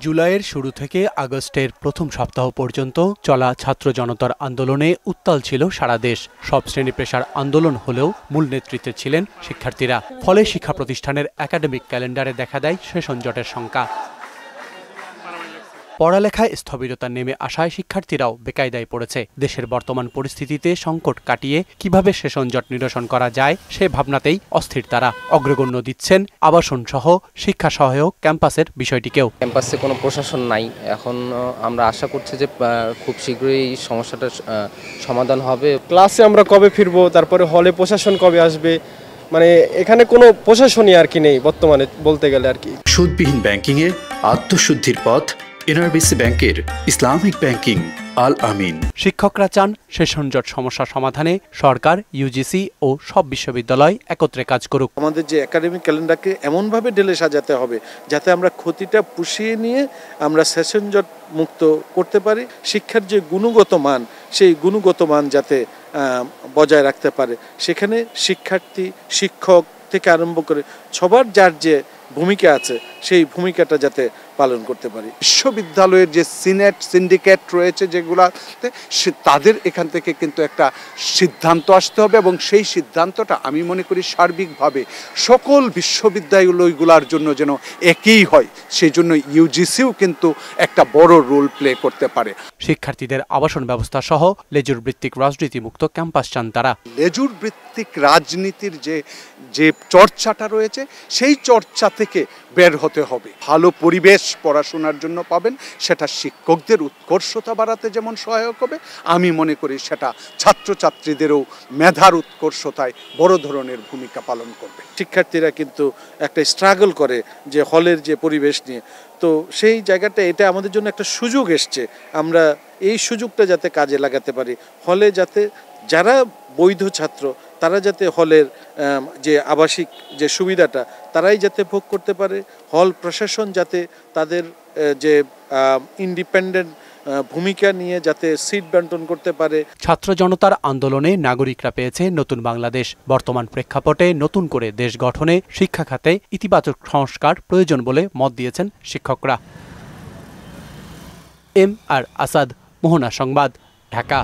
জুলাইয়ের শুরু থেকে আগস্টের প্রথম সপ্তাহ পর্যন্ত চলা ছাত্র জনতার আন্দোলনে উত্তাল ছিল সারা দেশ। সব শ্রেণী পেশার আন্দোলন হলেও মূল নেতৃত্বে ছিলেন শিক্ষার্থীরা। ফলে শিক্ষা প্রতিষ্ঠানের একাডেমিক ক্যালেন্ডারে দেখা দেয় সেশন জটের শঙ্কা। পড়ালেখায় স্থবিরতা নেমে আসায় শিক্ষার্থীরাও বেকায়দায় পড়েছে। দেশের বর্তমান পরিস্থিতিতে সংকট কাটিয়ে কিভাবে সেশন জট নিরসন করা যায় সে ভাবনাতেই অস্থির তারা। অগ্রগণ্য দিচ্ছেন আবাসন সহ শিক্ষা সহায়ক ক্যাম্পাসের বিষয়টিকেও। ক্যাম্পাসে কোনো প্রশাসন নাই, এখন আমরা আশা করছি যে খুব শীঘ্রই এই সমস্যাটার সমাধান হবে। ক্লাসে আমরা কবে ফিরবো, তারপরে হলে প্রশাসন কবে আসবে, মানে এখানে কোনো প্রশাসনই আর কি নেই বর্তমানে বলতে গেলে আর কি। সুদবিহীন ব্যাংকিংয়ে আত্মশুদ্ধির পথ এনআরবিসি ব্যাংকের ইসলামিক ব্যাংকিং আল আমিন। শিক্ষকরা চান সেশন জট সমস্যা সমাধানে সরকার, ইউজিসি ও সব বিশ্ববিদ্যালয় একত্রে কাজ করুক। আমাদের যে একাডেমিক ক্যালেন্ডারকে এমনভাবে ঢেলে সাজাতে হবে যাতে আমরা ক্ষতিটা পুষিয়ে নিয়ে আমরা সেশন জট মুক্ত করতে পারি। শিক্ষার যে গুণগত মান, সেই গুণগত মান যাতে বজায় রাখতে পারে, সেখানে শিক্ষার্থী, শিক্ষক থেকে আরম্ভ করে সবার যার যে ভূমিকা আছে সেই ভূমিকাটা যাতে পালন করতে পারি। বিশ্ববিদ্যালয়ের যে সিন্ডিকেট রয়েছে যেগুলাতে, তাদের এখান থেকে কিন্তু একটা সিদ্ধান্ত আসতে হবে এবং সেই সিদ্ধান্তটা আমি মনে করি সার্বিকভাবে সকল বিশ্ববিদ্যালয়গুলোর জন্য যেন একই হয়, সেই জন্য ইউজিসিও কিন্তু একটা বড় রোল প্লে করতে পারে। শিক্ষার্থীদের আবাসন ব্যবস্থা সহ লেজুর ভিত্তিক রাজনীতি মুক্ত ক্যাম্পাস চান তারা। লেজুর ভিত্তিক রাজনীতির যে চর্চাটা রয়েছে সেই চর্চা থেকে বের হতে হবে। ভালো পরিবেশ পড়াশোনার জন্য পাবেন, সেটা শিক্ষকদের উৎকর্ষতা বাড়াতে যেমন সহায়ক হবে, আমি মনে করি সেটা ছাত্রছাত্রীদেরও মেধার উৎকর্ষতায় বড় ধরনের ভূমিকা পালন করবে। শিক্ষার্থীরা কিন্তু একটা স্ট্রাগল করে যে হলের যে পরিবেশ নিয়ে, তো সেই জায়গাটা এটা আমাদের জন্য একটা সুযোগ এসছে। আমরা এই সুযোগটা যাতে কাজে লাগাতে পারি, হলে যাতে যারা বৈধ ছাত্র তারা যাতে হলের যে আবাসিক যে সুবিধাটা তারাই যাতে ভোগ করতে পারে, হল প্রশাসন যাতে তাদের যে ইন্ডিপেন্ডেন্ট ভূমিকা নিয়ে যাতে সিট বণ্টন করতে পারে। ছাত্র জনতার আন্দোলনে নাগরিকরা পেয়েছে নতুন বাংলাদেশ। বর্তমান প্রেক্ষাপটে নতুন করে দেশ গঠনে শিক্ষা খাতে ইতিবাচক সংস্কার প্রয়োজন বলে মত দিয়েছেন শিক্ষকরা। আর আসাদ, মোহনা সংবাদ, ঢাকা।